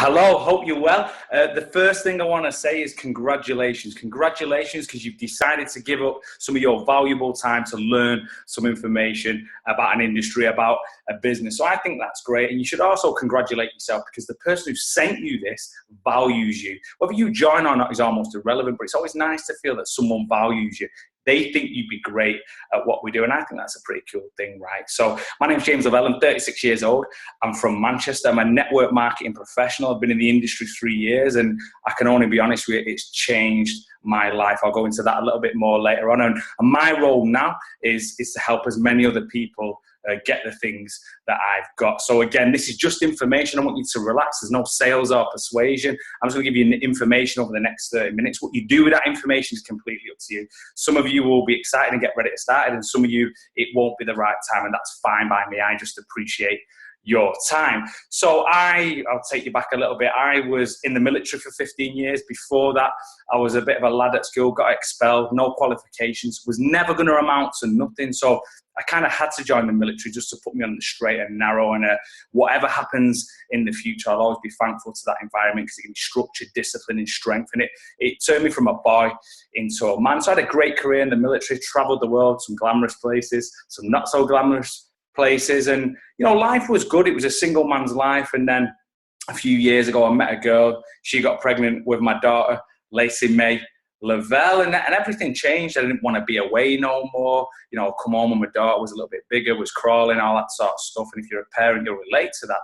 Hello, hope you're well. The first thing I want to say is congratulations. Congratulations, because you've decided to give up some of your valuable time to learn some information about an industry, about a business. So I think that's great. And you should also congratulate yourself, because the person who sent you this values you. Whether you join or not is almost irrelevant, but it's always nice to feel that someone values you. They think you'd be great at what we do, and I think that's a pretty cool thing, right? So my name's James Lavelle. I'm 36 years old. I'm from Manchester. I'm a network marketing professional. I've been in the industry 3 years, and I can only be honest with you, it's changed my life. I'll go into that a little bit more later on. And my role now is to help as many other people get the things that I've got. So again, this is just information. I want you to relax. There's no sales or persuasion. I'm just going to give you information over the next 30 minutes. What you do with that information is completely up to you. Some of you will be excited and get ready to start, and some of you, it won't be the right time, and that's fine by me. I just appreciate your time. So I'll take you back a little bit. I was in the military for 15 years. Before that, I was a bit of a lad at school, got expelled, no qualifications, was never going to amount to nothing. So I kind of had to join the military just to put me on the straight and narrow. And whatever happens in the future, I'll always be thankful to that environment, because it gave me structure, discipline, and strength. And it turned me from a boy into a man. So I had a great career in the military, traveled the world, some glamorous places, some not so glamorous places. And, you know, life was good. It was a single man's life. And then a few years ago, I met a girl. She got pregnant with my daughter, Lacey May Lavelle, and everything changed. I didn't want to be away no more. You know, come home when my daughter was a little bit bigger, was crawling, all that sort of stuff. And if you're a parent, you'll relate to that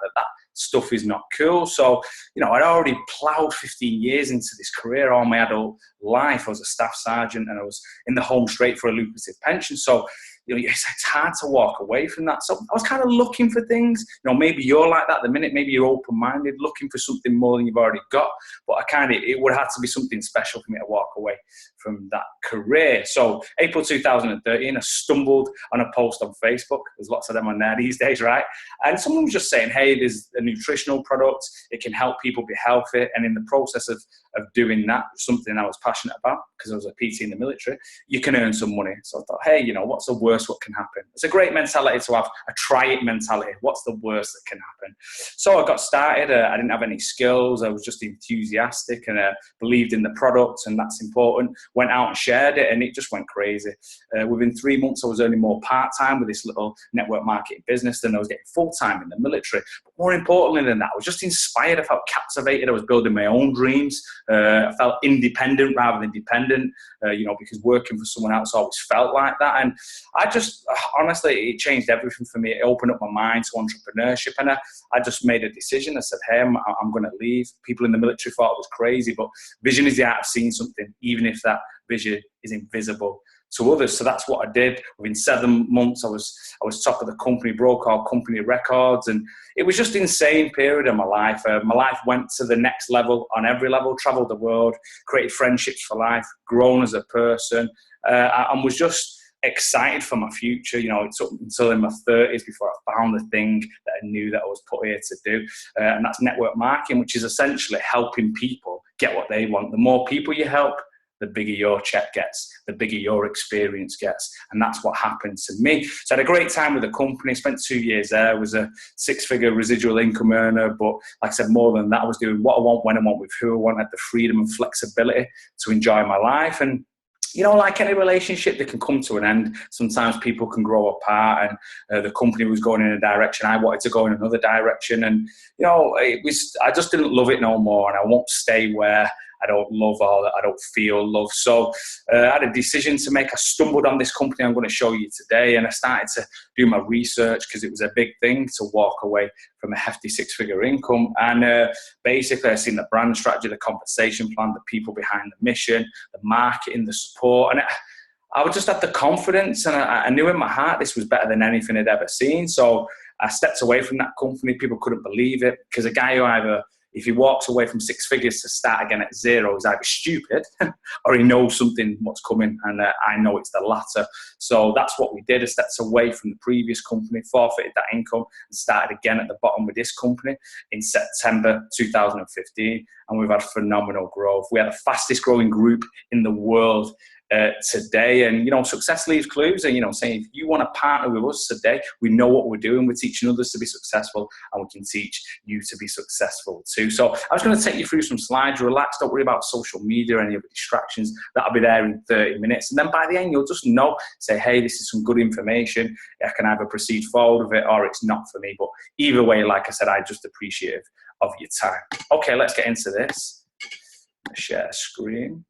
stuff is not cool. So, you know, I'd already ploughed 15 years into this career. All my adult life, I was a staff sergeant, and I was in the home straight for a lucrative pension. So, you know, it's hard to walk away from that. So I was kind of looking for things. You know, maybe you're like that at the minute. Maybe you're open-minded, looking for something more than you've already got. But it would have to be something special for me to walk away from that career. So April 2013, I stumbled on a post on Facebook. There's lots of them on there these days, right? And someone was just saying, hey, there's a nutritional product. It can help people be healthy. And in the process of doing that, something I was passionate about, because I was a PT in the military, you can earn some money. So I thought, hey, you know, what's the worst what can happen? It's a great mentality to have, a try it mentality. What's the worst that can happen? So I got started. I didn't have any skills. I was just enthusiastic and believed in the product, and that's important. Went out and shared it, and it just went crazy. Within 3 months, I was earning more part-time with this little network marketing business than I was getting full-time in the military. But more importantly than that, I was just inspired. I felt captivated. I was building my own dreams. I felt independent rather than dependent, you know, because working for someone else always felt like that. And I just, honestly, it changed everything for me. It opened up my mind to entrepreneurship, and I just made a decision. I said, hey, I'm going to leave. People in the military thought it was crazy, but vision is the art of seeing something, even if that vision is invisible to others. So that's what I did. Within 7 months, I was top of the company, broke all company records, and it was just an insane period of my life. My life went to the next level on every level, traveled the world, created friendships for life, grown as a person, and was just excited for my future. You know, it took until in my 30s before I found the thing that I knew that I was put here to do, and that's network marketing, which is essentially helping people get what they want. The more people you help, the bigger your check gets, the bigger your experience gets. And that's what happened to me. So I had a great time with the company, spent 2 years there, was a 6-figure residual income earner. But like I said, more than that, I was doing what I want, when I want, with who I want. I had the freedom and flexibility to enjoy my life. And you know, like any relationship, they can come to an end. Sometimes people can grow apart, and the company was going in a direction. I wanted to go in another direction. And, you know, I just didn't love it no more. And I won't stay where I don't love or that I don't feel love. So I had a decision to make. I stumbled on this company I'm going to show you today, and I started to do my research, because it was a big thing to walk away from a hefty 6-figure income. And basically, I seen the brand strategy, the compensation plan, the people behind the mission, the marketing, the support, and I would just have the confidence, and I knew in my heart this was better than anything I'd ever seen. So I stepped away from that company. People couldn't believe it, because a guy who either, if he walks away from 6 figures to start again at zero, he's either stupid or he knows something what's coming, and I know it's the latter. So that's what we did. I stepped away from the previous company, forfeited that income, and started again at the bottom with this company in September 2015, and we've had phenomenal growth. We are the fastest growing group in the world today. And, success leaves clues, and, saying if you want to partner with us today, we know what we're doing. We're teaching others to be successful, and we can teach you to be successful too. So I was going to take you through some slides. Relax, don't worry about social media or any of the distractions. That'll be there in 30 minutes. And then by the end, you'll just know, say, hey, this is some good information. I can either proceed forward with it or it's not for me. But either way, like I said, I just appreciate of your time. Okay, let's get into this. Share screen.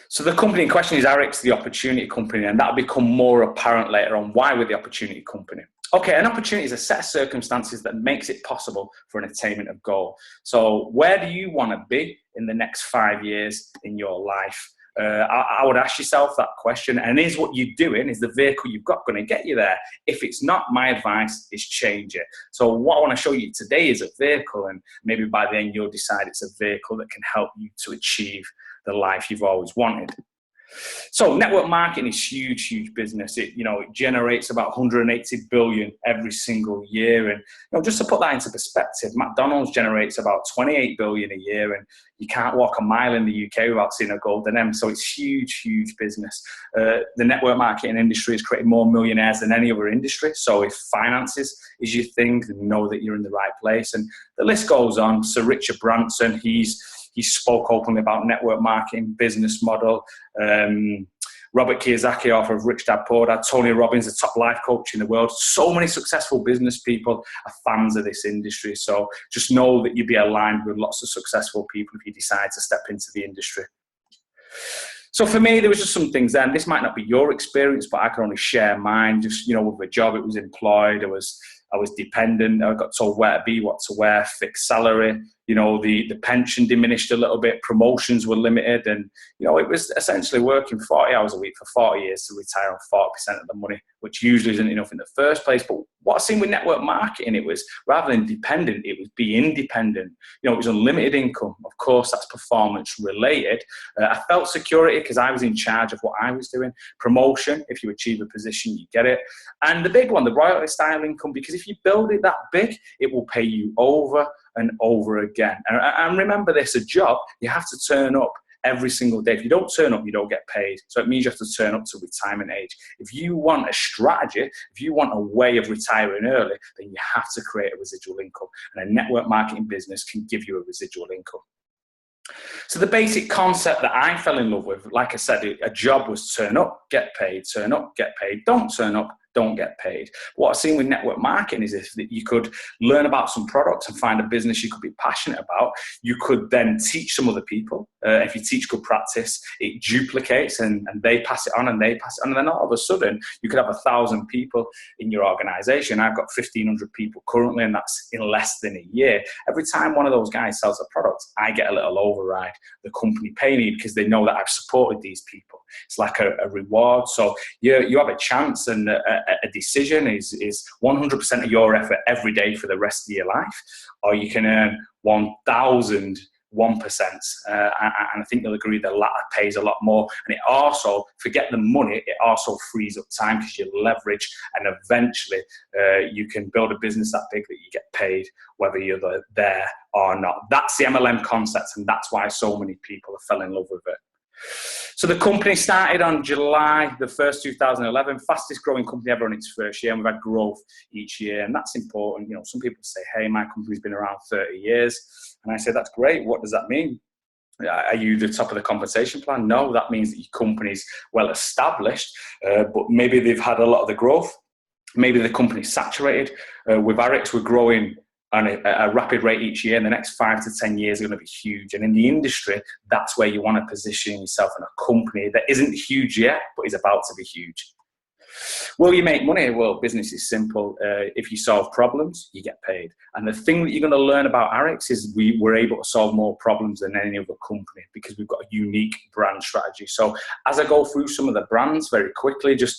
So the company in question is Ariix, the opportunity company, and that'll become more apparent later on why we're the opportunity company. Okay, an opportunity is a set of circumstances that makes it possible for an attainment of goal. So where do you want to be in the next 5 years in your life? I would ask yourself that question, and is what you're doing, is the vehicle you've got going to get you there? If it's not, my advice is change it. So what I want to show you today is a vehicle, and maybe by then you'll decide it's a vehicle that can help you to achieve the life you've always wanted. So network marketing is huge business. It generates about 180 billion every single year. And just to put that into perspective, McDonald's generates about 28 billion a year, and you can't walk a mile in the UK without seeing a golden M. So it's huge business. The network marketing industry has created more millionaires than any other industry. So if finances is your thing, then know that you're in the right place. And the list goes on. Sir Richard Branson, he spoke openly about network marketing, business model. Robert Kiyosaki, author of Rich Dad Poor Dad. Tony Robbins, the top life coach in the world. So many successful business people are fans of this industry. So just know that you'll be aligned with lots of successful people if you decide to step into the industry. So for me, there was just some things then. This might not be your experience, but I can only share mine. Just, with a job, it was employed. I was dependent. I got told where to be, what to wear, fixed salary. The pension diminished a little bit. Promotions were limited. And, it was essentially working 40 hours a week for 40 years to retire on 40% of the money, which usually isn't enough in the first place. But what I've seen with network marketing, it was rather than dependent, it was be independent. It was unlimited income. Of course, that's performance related. I felt security because I was in charge of what I was doing. Promotion, if you achieve a position, you get it. And the big one, the royalty style income, because if you build it that big, it will pay you over and over again. And remember this, a job, you have to turn up every single day. If you don't turn up, you don't get paid. So it means you have to turn up to retirement age. If you want a strategy, if you want a way of retiring early, then you have to create a residual income. And a network marketing business can give you a residual income. So the basic concept that I fell in love with, like I said, a job was turn up, get paid, turn up, get paid, don't turn up, don't get paid. What I've seen with network marketing is if you could learn about some products and find a business you could be passionate about, you could then teach some other people. If you teach good practice, it duplicates and they pass it on and they pass it on. And then all of a sudden, you could have 1,000 people in your organization. I've got 1,500 people currently, and that's in less than a year. Every time one of those guys sells a product, I get a little override. The company pay me because they know that I've supported these people. It's like a reward. So you have a chance, and a decision is 100% of your effort every day for the rest of your life, or you can earn 1,001%. And I think you'll agree the latter pays a lot more. And it also, forget the money, it also frees up time because you leverage, and eventually you can build a business that big that you get paid whether you're there or not. That's the MLM concept, and that's why so many people have fell in love with it. So the company started on July the 1st, 2011, fastest growing company ever in its first year, and we've had growth each year, and that's important. Some people say, hey, my company's been around 30 years, and I say, that's great. What does that mean? Are you the top of the compensation plan? No, that means that your company's well established, but maybe they've had a lot of the growth. Maybe the company's saturated. With Ariix, we're growing on a rapid rate each year, and the next 5 to 10 years are going to be huge. And in the industry, that's where you want to position yourself in a company that isn't huge yet, but is about to be huge. Will you make money? Well, business is simple. If you solve problems, you get paid. And the thing that you're going to learn about Ariix is we're able to solve more problems than any other company because we've got a unique brand strategy. So as I go through some of the brands very quickly, just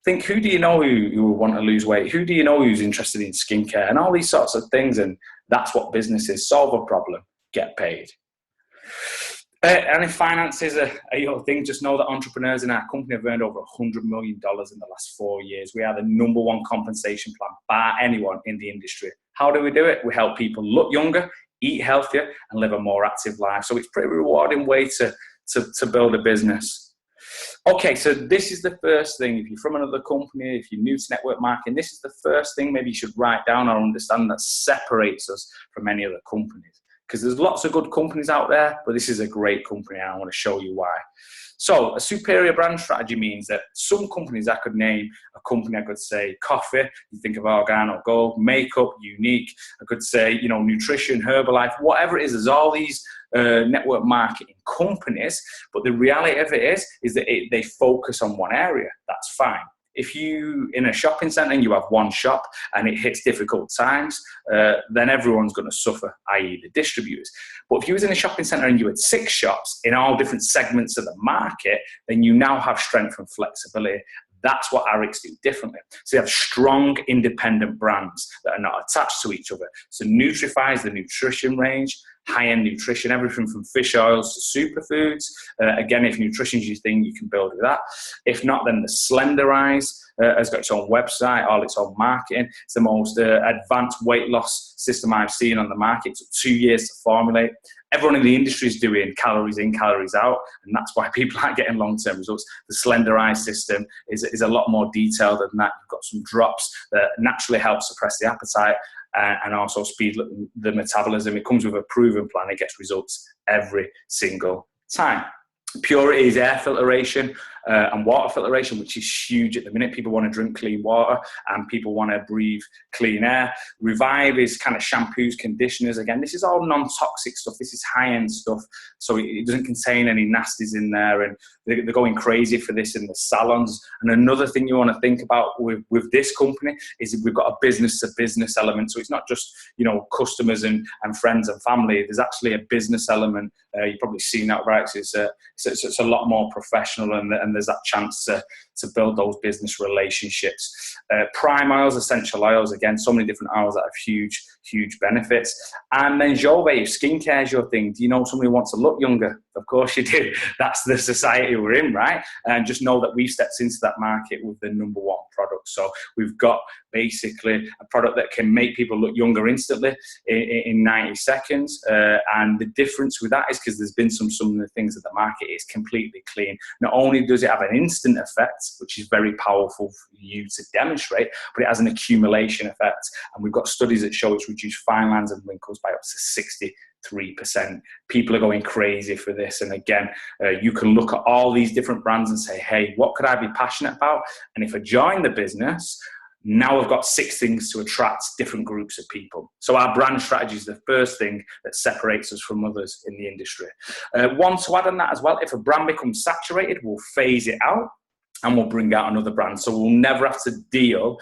think, who do you know who want to lose weight? Who do you know who's interested in skincare? And all these sorts of things. And that's what business is. Solve a problem, get paid. And if finances are your thing, just know that entrepreneurs in our company have earned over $100 million in the last 4 years. We are the #1 compensation plan by anyone in the industry. How do we do it? We help people look younger, eat healthier, and live a more active life. So it's a pretty rewarding way to to build a business. Okay, so this is the first thing. If you're from another company, if you're new to network marketing, this is the first thing maybe you should write down or understand that separates us from any other companies. Because there's lots of good companies out there, but this is a great company, and I want to show you why. So a superior brand strategy means that some companies, I could name a company, I could say coffee, you think of Organo Gold, makeup, Unique, I could say, you know, nutrition, Herbalife, whatever it is, there's all these network marketing companies, but the reality of it is that they focus on one area. That's fine. If you in a shopping centre and you have one shop and it hits difficult times, then everyone's going to suffer, i.e. the distributors. But if you was in a shopping centre and you had 6 shops in all different segments of the market, then you now have strength and flexibility. That's what Ariix do differently. So you have strong independent brands that are not attached to each other. So Nutrify is the nutrition range, high-end nutrition, everything from fish oils to superfoods. Again, if nutrition is your thing, you can build with that. If not, then the Slenderize has got its own website, all its own marketing. It's the most advanced weight loss system I've seen on the market. It took 2 years to formulate. Everyone in the industry is doing calories in, calories out, and that's why people aren't getting long-term results. The Slenderize system is a lot more detailed than that. You've got some drops that naturally help suppress the appetite and also speed the metabolism. It comes with a proven plan. It gets results every single time. Purity is air filtration and water filtration, which is huge at the minute. People want to drink clean water and people want to breathe clean air. Revive is kind of shampoos, conditioners. Again, this is all non-toxic stuff. This is high-end stuff, so it doesn't contain any nasties in there, and they're going crazy for this in the salons. And another thing you want to think about with this company is we've got a business-to-business element. So it's not just, you know, customers and friends and family. There's actually a business element. You've probably seen that, right? It's a lot more professional, and there's that chance to build those business relationships. Prime oils, essential oils, again, so many different oils that have huge benefits. And then Jove, if skincare is your thing, do you know somebody who wants to look younger? Of course you do. That's the society we're in, right? And just know that we've stepped into that market with the #1 product. So we've got basically a product that can make people look younger instantly in 90 seconds. And the difference with that is because there's been some of the things that the market is completely clean. Not only does it have an instant effect, which is very powerful for you to demonstrate, but it has an accumulation effect. And we've got studies that show it's reduced fine lines and wrinkles by up to 63%. People are going crazy for this. And again, you can look at all these different brands and say, hey, what could I be passionate about? And if I join the business, now I've got 6 things to attract different groups of people. So our brand strategy is the first thing that separates us from others in the industry. One to add on that as well, if a brand becomes saturated, we'll phase it out and we'll bring out another brand. So we'll never have to deal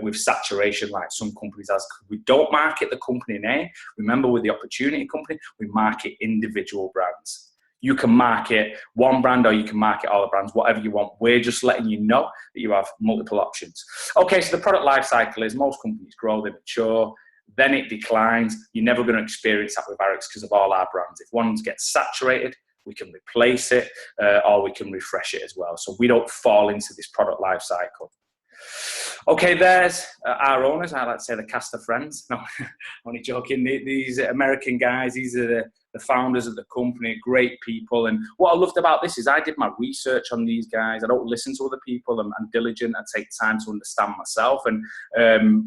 with saturation like some companies has. We don't market the company name. Remember, with the Opportunity Company, we market individual brands. You can market one brand or you can market all the brands, whatever you want. We're just letting you know that you have multiple options. Okay, so the product life cycle is most companies grow, they mature, then it declines. You're never going to experience that with Ariix because of all our brands. If one gets saturated, we can replace it or we can refresh it as well. So we don't fall into this product life cycle. Okay, there's our owners. I like to say the cast of friends. No, only joking. These American guys, these are the founders of the company, great people. And what I loved about this is I did my research on these guys. I don't listen to other people. I'm diligent. I take time to understand myself. And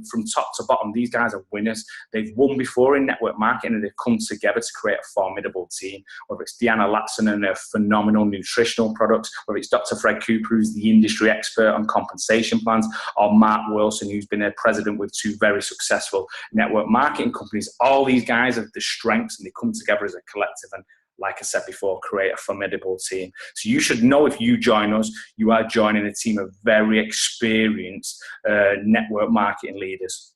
from top to bottom, these guys are winners. They've won before in network marketing, and they've come together to create a formidable team. Whether it's Deanna Latson and her phenomenal nutritional products, whether it's Dr. Fred Cooper, who's the industry expert on compensation plans, or Mark Wilson, who's been a president with 2 very successful network marketing companies. All these guys have the strengths, and they come together as a collective, and like I said before, create a formidable team. So you should know if you join us, you are joining a team of very experienced network marketing leaders.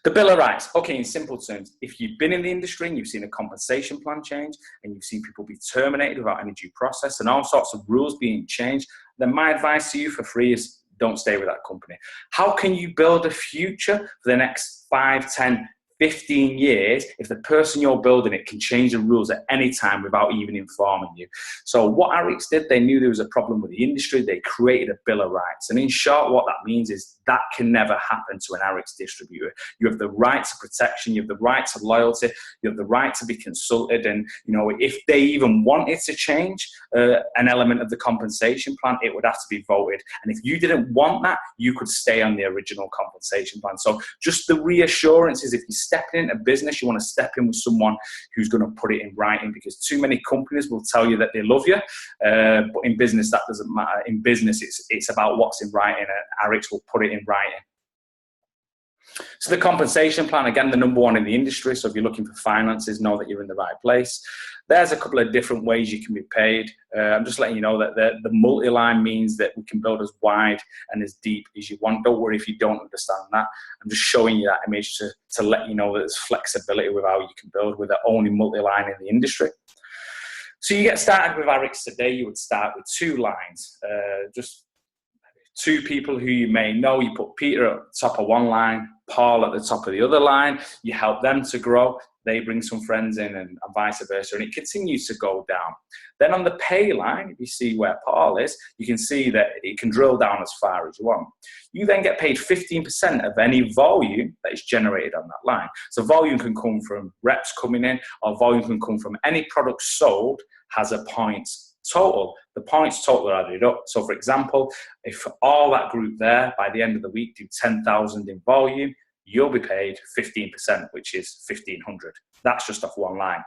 The Bill of Rights. Okay, in simple terms, if you've been in the industry and you've seen a compensation plan change and you've seen people be terminated without any due process and all sorts of rules being changed, then my advice to you for free is don't stay with that company. How can you build a future for the next 5, 10, 15 years, if the person you're building it can change the rules at any time without even informing you. So what Ariix did, they knew there was a problem with the industry. They created a Bill of Rights. And in short, what that means is that can never happen to an Ariix distributor. You have the right to protection. You have the right to loyalty. You have the right to be consulted. And, you know, if they even wanted to change an element of the compensation plan, it would have to be voted. And if you didn't want that, you could stay on the original compensation plan. So just the reassurance is, if you're stepping into business, you want to step in with someone who's going to put it in writing, because too many companies will tell you that they love you, but in business that doesn't matter. In business it's about what's in writing, and Ariix will put it in writing. So the compensation plan, again, the number one in the industry. So if you're looking for finances, know that you're in the right place. There's a couple of different ways you can be paid. I'm just letting you know that the multi-line means that we can build as wide and as deep as you want. Don't worry if you don't understand that. I'm just showing you that image to let you know that there's flexibility with how you can build with the only multi-line in the industry. So you get started with Ariix today, you would start with 2 lines. Just 2 people who you may know. You put Peter at the top of one line, Paul at the top of the other line. You help them to grow. They bring some friends in, and vice versa. And it continues to go down. Then on the pay line, if you see where Paul is, you can see that it can drill down as far as you want. You then get paid 15% of any volume that is generated on that line. So volume can come from reps coming in, or volume can come from any product sold has a points total. The points total are added up. So for example, if all that group there by the end of the week do 10,000 in volume, you'll be paid 15%, which is 1,500. That's just off one line.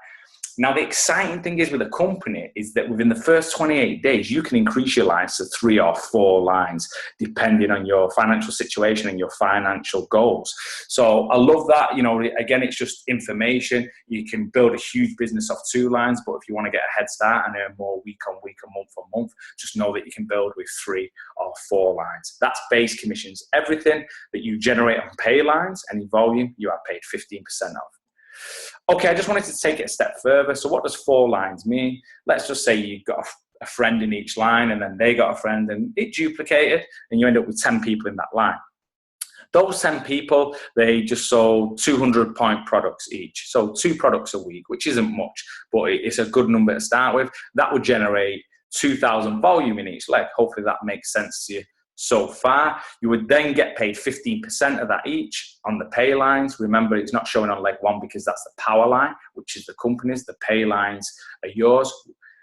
Now, the exciting thing is with a company is that within the first 28 days, you can increase your lines to 3 or 4 lines, depending on your financial situation and your financial goals. So I love that. You know, again, it's just information. You can build a huge business off 2 lines, but if you want to get a head start and earn more week on week and month on month, just know that you can build with 3 or 4 lines. That's base commissions. Everything that you generate on pay lines, any volume, you are paid 15% of. Okay, I just wanted to take it a step further. So what does 4 lines mean? Let's just say you've got a friend in each line, and then they got a friend, and it duplicated, and you end up with 10 people in that line. Those 10 people, they just sold 200 point products each. So 2 products a week, which isn't much, but it's a good number to start with. That would generate 2,000 volume in each leg. Hopefully that makes sense to you so far. You would then get paid 15% of that each on the pay lines. Remember, it's not showing on leg 1 because that's the power line, which is the company's. The pay lines are yours.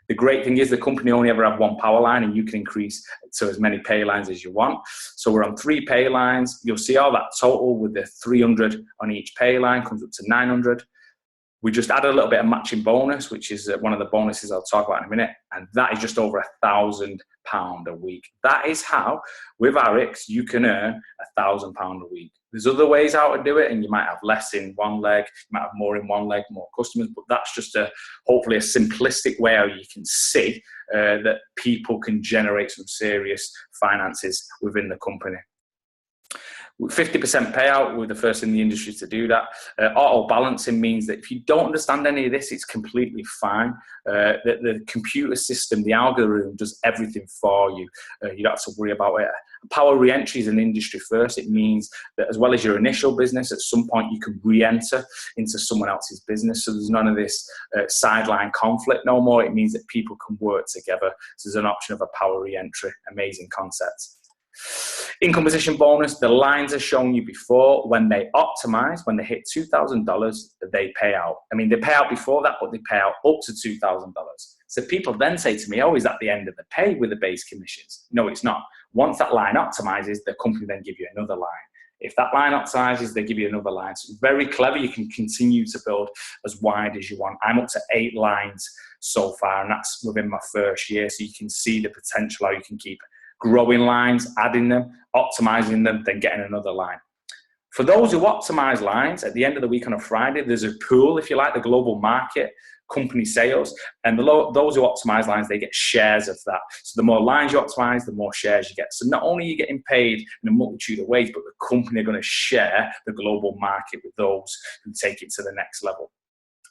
The great thing is the company only ever have 1 power line, and you can increase to as many pay lines as you want. So we're on 3 pay lines. You'll see all that total with the 300 on each pay line comes up to 900. We just add a little bit of matching bonus, which is one of the bonuses I'll talk about in a minute. And that is just over £1,000 a week. That is how, with Ariix, you can earn £1,000 a week. There's other ways how to do it, and you might have less in one leg, you might have more in one leg, more customers, but that's just hopefully a simplistic way how you can see that people can generate some serious finances within the company. 50% payout, we're the first in the industry to do that. Auto balancing means that if you don't understand any of this, it's completely fine. The computer system, the algorithm does everything for you. You don't have to worry about it. Power re-entry is an industry first. It means that as well as your initial business, at some point you can re-enter into someone else's business. So there's none of this sideline conflict no more. It means that people can work together. So there's an option of a power re-entry. Amazing concept. Income position bonus, the lines are shown you before. When they optimize, when they hit $2,000, they pay out. I mean, they pay out before that, but they pay out up to $2,000. So people then say to me, oh, is that the end of the pay with the base commissions? No, it's not. Once that line optimizes, the company then give you another line. If that line optimizes, they give you another line. So it's very clever. You can continue to build as wide as you want. I'm up to 8 lines so far, and that's within my first year. So you can see the potential how you can keep growing lines, adding them, optimizing them, then getting another line. For those who optimize lines, at the end of the week on a Friday, there's a pool, if you like, the global market, company sales, and those who optimize lines, they get shares of that. So the more lines you optimize, the more shares you get. So not only are you getting paid in a multitude of ways, but the company are going to share the global market with those who take it to the next level.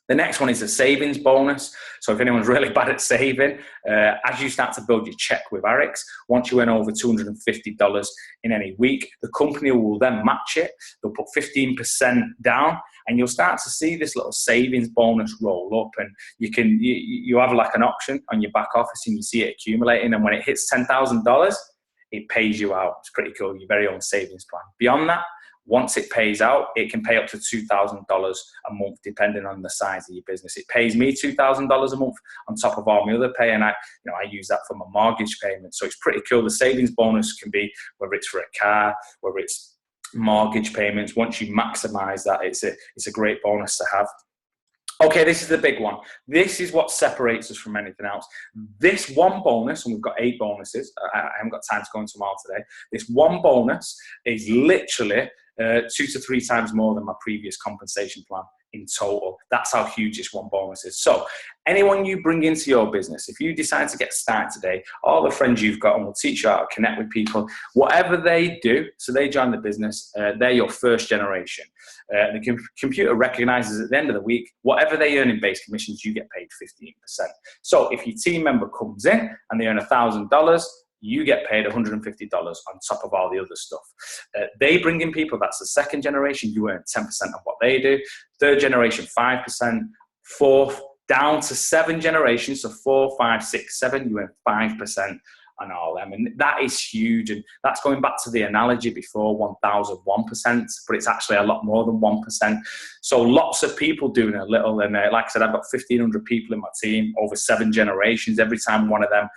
The next one is a savings bonus. So if anyone's really bad at saving, as you start to build your check with Ariix, once you earn over $250 in any week, the company will then match it. They'll put 15% down, and you'll start to see this little savings bonus roll up. And you have like an option on your back office, and you see it accumulating. And when it hits $10,000, it pays you out. It's pretty cool. Your very own savings plan. Beyond that, once it pays out, it can pay up to $2,000 a month, depending on the size of your business. It pays me $2,000 a month on top of all my other pay, and I use that for my mortgage payment. So it's pretty cool. The savings bonus can be whether it's for a car, whether it's mortgage payments. Once you maximize that, it's a great bonus to have. Okay, this is the big one. This is what separates us from anything else. This one bonus, and we've got 8 bonuses. I haven't got time to go into them all today. This one bonus is literally 2 to 3 times more than my previous compensation plan in total. That's how huge this one bonus is. So anyone you bring into your business, if you decide to get started today, all the friends you've got, and we'll teach you how to connect with people, whatever they do, so they join the business, they're your first generation. The computer recognizes at the end of the week, whatever they earn in base commissions, you get paid 15%. So if your team member comes in and they earn $1,000, you get paid $150 on top of all the other stuff. They bring in people, that's the second generation, you earn 10% of what they do. Third generation, 5%. Fourth, down to 7 generations, so 4, 5, 6, 7, you earn 5% on all them. And that is huge. And that's going back to the analogy before, 1,001%, but it's actually a lot more than 1%. So lots of people doing a little. And like I said, I've got 1,500 people in my team, over 7 generations. Every time one of them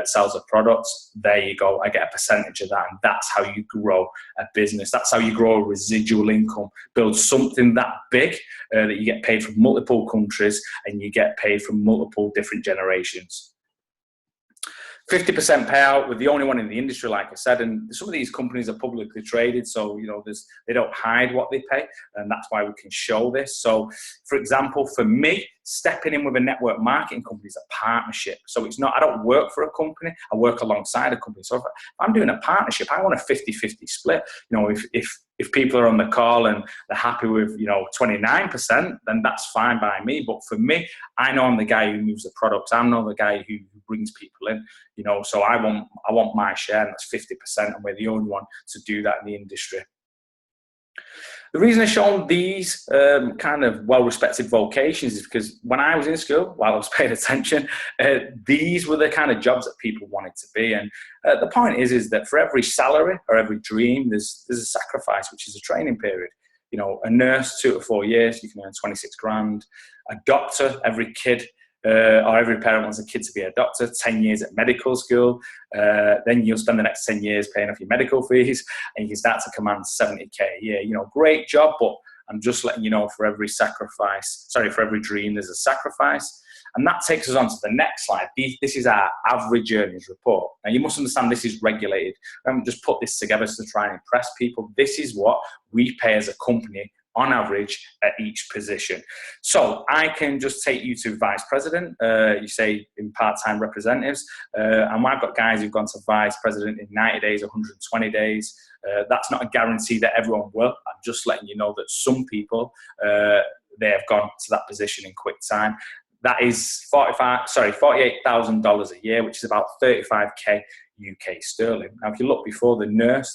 sells a product, there you go, I get a percentage of that. And that's how you grow a business. That's how you grow a residual income. Build something that big that you get paid from multiple countries and you get paid from multiple different generations. 50% payout. We're the only one in the industry, like I said, and some of these companies are publicly traded, so they don't hide what they pay, and that's why we can show this. So, for example, for me, stepping in with a network marketing company is a partnership. So it's not, I don't work for a company, I work alongside a company. So if I'm doing a partnership, I want a 50-50 split. If people are on the call and they're happy with 29%, then that's fine by me. But for me, I know I'm the guy who moves the products. I know the guy who brings people in. So I want my share, and that's 50%, and we're the only one to do that in the industry. The reason I've shown these kind of well-respected vocations is because when I was in school, while I was paying attention, these were the kind of jobs that people wanted to be. And the point is that for every salary or every dream, there's a sacrifice, which is a training period. A nurse, 2 to 4 years, you can earn 26 grand. A doctor, every kid or every parent wants a kid to be a doctor, 10 years at medical school. Then you'll spend the next 10 years paying off your medical fees, and you can start to command 70K a year. Great job, but I'm just letting you know, for every dream, there's a sacrifice. And that takes us on to the next slide. This is our average earnings report. Now, you must understand this is regulated. I haven't just put this together to try and impress people. This is what we pay as a company on average at each position. So I can just take you to vice president, you say in part-time representatives, and I've got guys who've gone to vice president in 90 days, 120 days. That's not a guarantee that everyone will. I'm just letting you know that some people, they have gone to that position in quick time. That is $48,000 a year, which is about 35K UK sterling. Now, if you look before, the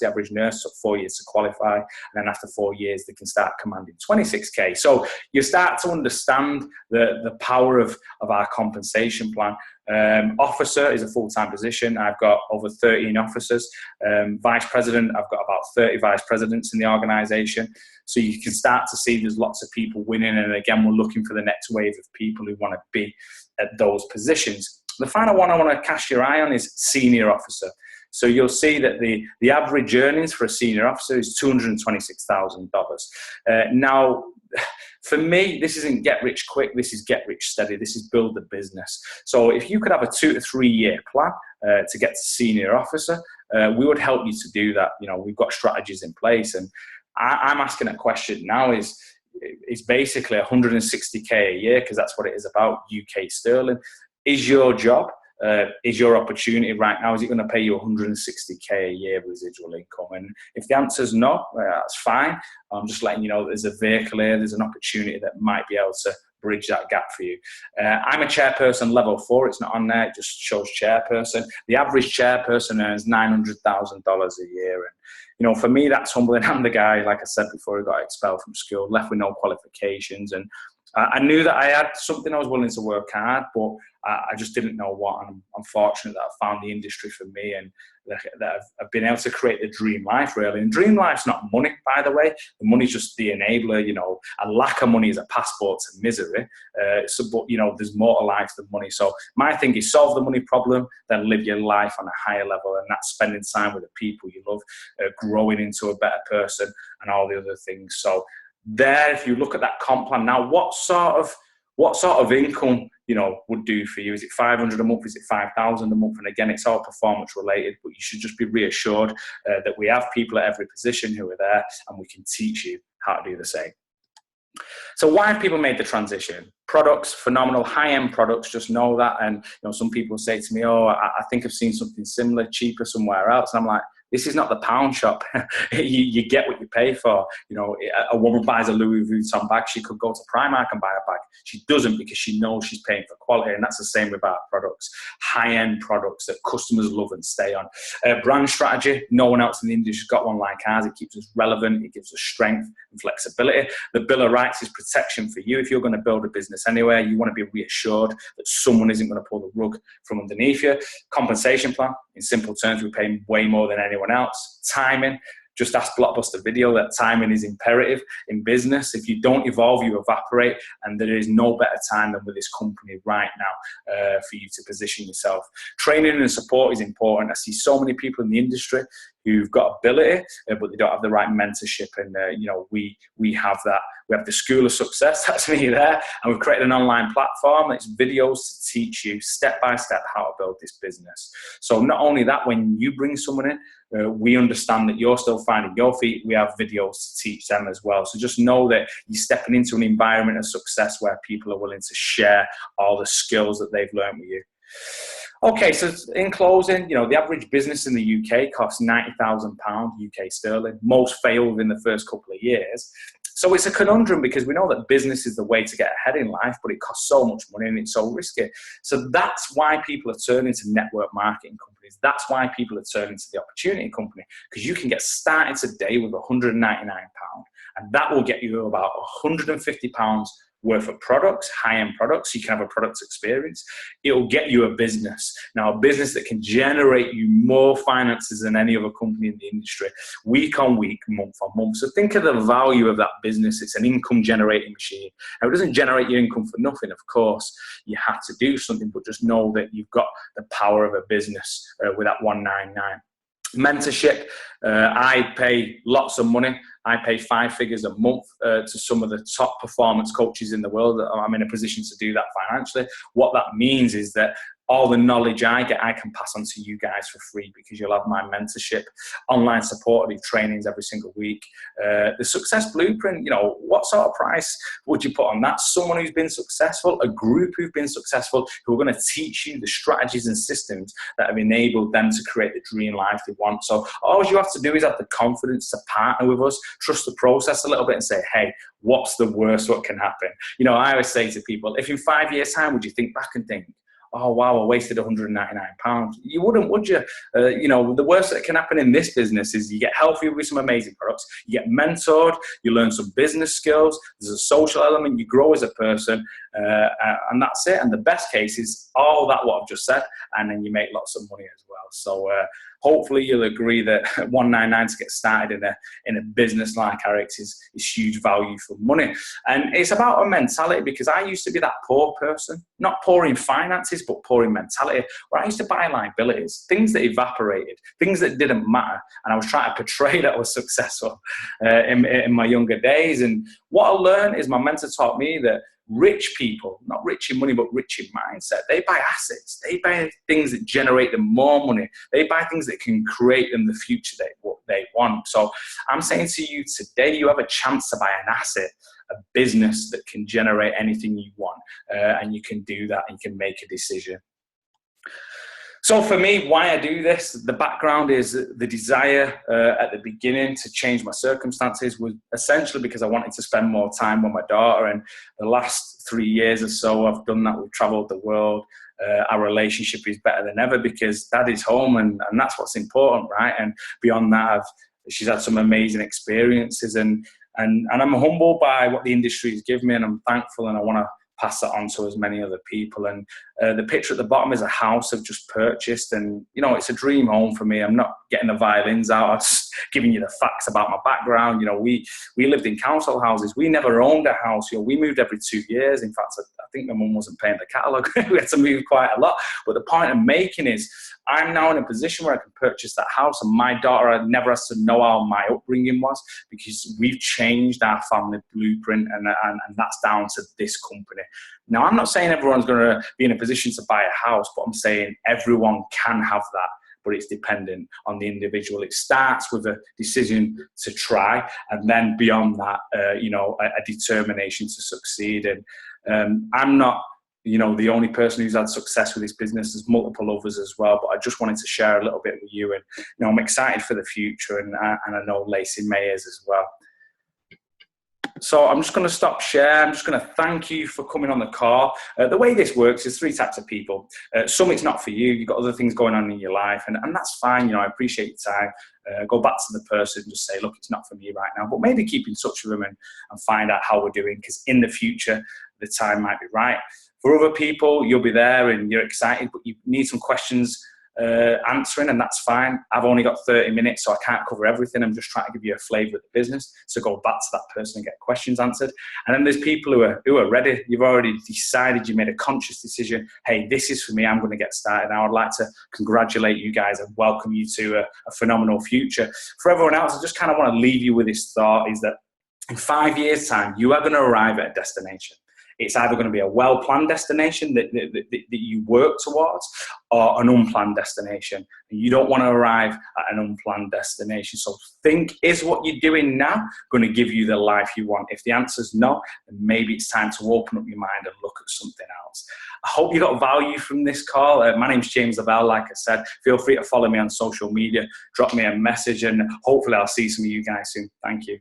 average nurse took 4 years to qualify, and then after 4 years, they can start commanding 26K. So you start to understand the power of our compensation plan. Officer is a full-time position. I've got over 13 officers. Vice president, I've got about 30 vice presidents in the organization. So you can start to see there's lots of people winning. And again, we're looking for the next wave of people who want to be at those positions. The final one I want to cast your eye on is senior officer. So you'll see that the average earnings for a senior officer is $226,000. Now, for me, this isn't get rich quick. This is get rich steady. This is build the business. So if you could have a 2 to 3 year plan to get to senior officer, we would help you to do that. We've got strategies in place. And I'm asking a question now is basically 160K a year, because that's what it is about, UK sterling. Is your job, is your opportunity right now, is it going to pay you 160K a year residual income? And if the answer is no, that's fine. I'm just letting you know that there's a vehicle here, there's an opportunity that might be able to bridge that gap for you. I'm a chairperson level 4. It's not on there. It just shows chairperson. The average chairperson earns $900,000 a year. And, you know, for me, that's humbling. I'm the guy, like I said before, who got expelled from school, left with no qualifications. And I knew that I had something I was willing to work hard, but I just didn't know what. And I'm fortunate that I found the industry for me, and that I've been able to create the dream life, really. And dream life's not money, by the way. The money's just the enabler. You know, a lack of money is a passport to misery. But, you know, there's more to life than money. So my thing is solve the money problem, then live your life on a higher level. And that's spending time with the people you love, growing into a better person, and all the other things. So there, if you look at that comp plan now, what sort of income, you know, would do for you? Is it 500 a month? Is it 5,000 a month? And again, it's all performance related, but you should just be reassured that we have people at every position who are there, and we can teach you how to do the same. So why have people made the transition? Products, phenomenal, high-end products, just know that. And, you know, some people say to me, oh, I think I've seen something similar, cheaper somewhere else. And I'm like, this is not the pound shop. you get what you pay for. You know, a woman buys a Louis Vuitton bag. She could go to Primark and buy a bag. She doesn't, because she knows she's paying for quality. And that's the same with our products. High-end products that customers love and stay on. Brand strategy. No one else in the industry has got one like ours. It keeps us relevant. It gives us strength and flexibility. The Bill of Rights is protection for you. If you're going to build a business anywhere, you want to be reassured that someone isn't going to pull the rug from underneath you. Compensation plan. In simple terms, we pay way more than anyone else. Timing. Just ask Blockbuster Video that timing is imperative in business. If you don't evolve, you evaporate, and there is no better time than with this company right now for you to position yourself. Training and support is important. I see so many people in the industry who've got ability, but they don't have the right mentorship. And, you know, we have that. We have the School of Success, that's me there, and we've created an online platform. It's videos to teach you step by step how to build this business. So not only that, when you bring someone in, we understand that you're still finding your feet. We have videos to teach them as well. So just know that you're stepping into an environment of success where people are willing to share all the skills that they've learned with you. Okay, so in closing, you know, the average business in the UK costs £90,000 UK sterling. Most fail within the first couple of years. So it's a conundrum, because we know that business is the way to get ahead in life, but it costs so much money and it's so risky. So that's why people are turning to network marketing companies. That's why people are turning to the opportunity company, because you can get started today with £199, and that will get you about £150 worth of products, high-end products, so you can have a product experience. It'll get you a business. Now, a business that can generate you more finances than any other company in the industry, week on week, month on month. So think of the value of that business. It's an income-generating machine. Now, it doesn't generate your income for nothing, of course. You have to do something, but just know that you've got the power of a business with that 199. Mentorship, I pay lots of money. I pay 5 figures a month to some of the top performance coaches in the world. I'm in a position to do that financially. What that means is that all the knowledge I get, I can pass on to you guys for free, because you'll have my mentorship, online supportive trainings every single week. The success blueprint, you know, what sort of price would you put on that? Someone who's been successful, a group who've been successful, who are going to teach you the strategies and systems that have enabled them to create the dream life they want. So all you have to do is have the confidence to partner with us, trust the process a little bit, and say, hey, what's the worst what can happen? You know, I always say to people, if in 5 years' time, would you think back and think, oh, wow, I wasted £199. You wouldn't, would you? You know, the worst that can happen in this business is you get healthy with some amazing products, you get mentored, you learn some business skills, there's a social element, you grow as a person, and that's it. And the best case is all that what I've just said, and then you make lots of money as well. So hopefully you'll agree that 199 to get started in a business like Ariix is huge value for money. And it's about a mentality, because I used to be that poor person, not poor in finances, but poor in mentality, where I used to buy liabilities, things that evaporated, things that didn't matter. And I was trying to portray that I was successful in my younger days. And what I learned is my mentor taught me that rich people, not rich in money, but rich in mindset, they buy assets. They buy things that generate them more money. They buy things that can create them the future what they want. So I'm saying to you today, you have a chance to buy an asset, a business that can generate anything you want. And you can do that, and you can make a decision. So for me, why I do this, the background is the desire at the beginning to change my circumstances was essentially because I wanted to spend more time with my daughter. And the last 3 years or so, I've done that. We've traveled the world. Our relationship is better than ever because Dad is home, and that's what's important, right? And beyond that, she's had some amazing experiences, and I'm humbled by what the industry has given me, and I'm thankful, and I want to pass that on to as many other people. And the picture at the bottom is a house I've just purchased, and you know, it's a dream home for me. I'm not getting the violins out. I'm just giving you the facts about my background. You know, we lived in council houses. We never owned a house. You know, we moved every 2 years. In fact, I think my mum wasn't paying the catalogue. We had to move quite a lot. But the point I'm making is I'm now in a position where I can purchase that house, and my daughter never has to know how my upbringing was, because we've changed our family blueprint, and that's down to this company. Now, I'm not saying everyone's going to be in a position to buy a house, but I'm saying everyone can have that, but it's dependent on the individual. It starts with a decision to try, and then beyond that, you know, a determination to succeed. And I'm not, you know, the only person who's had success with this business. There's multiple others as well, but I just wanted to share a little bit with you. And you know, I'm excited for the future, and I know Lacey May is as well. So I'm just going to stop share. I'm just going to thank you for coming on the call. The way this works is 3 types of people. Some it's not for you. You've got other things going on in your life, and that's fine. You know, I appreciate your time. Go back to the person and just say, look, it's not for me right now, but maybe keep in touch with them and find out how we're doing, because in the future, the time might be right. For other people, you'll be there and you're excited, but you need some questions answering, and that's fine. I've only got 30 minutes, so I can't cover everything. I'm just trying to give you a flavour of the business. So go back to that person and get questions answered. And then there's people who are ready. You've already decided, you made a conscious decision. Hey, this is for me. I'm going to get started. And I would like to congratulate you guys and welcome you to a phenomenal future. For everyone else, I just kind of want to leave you with this thought, is that in 5 years' time, you are going to arrive at a destination. It's either going to be a well-planned destination that you work towards, or an unplanned destination. And you don't want to arrive at an unplanned destination. So think, is what you're doing now going to give you the life you want? If the answer's no, then maybe it's time to open up your mind and look at something else. I hope you got value from this call. My name's James Lavelle. Like I said, feel free to follow me on social media, drop me a message, and hopefully I'll see some of you guys soon. Thank you.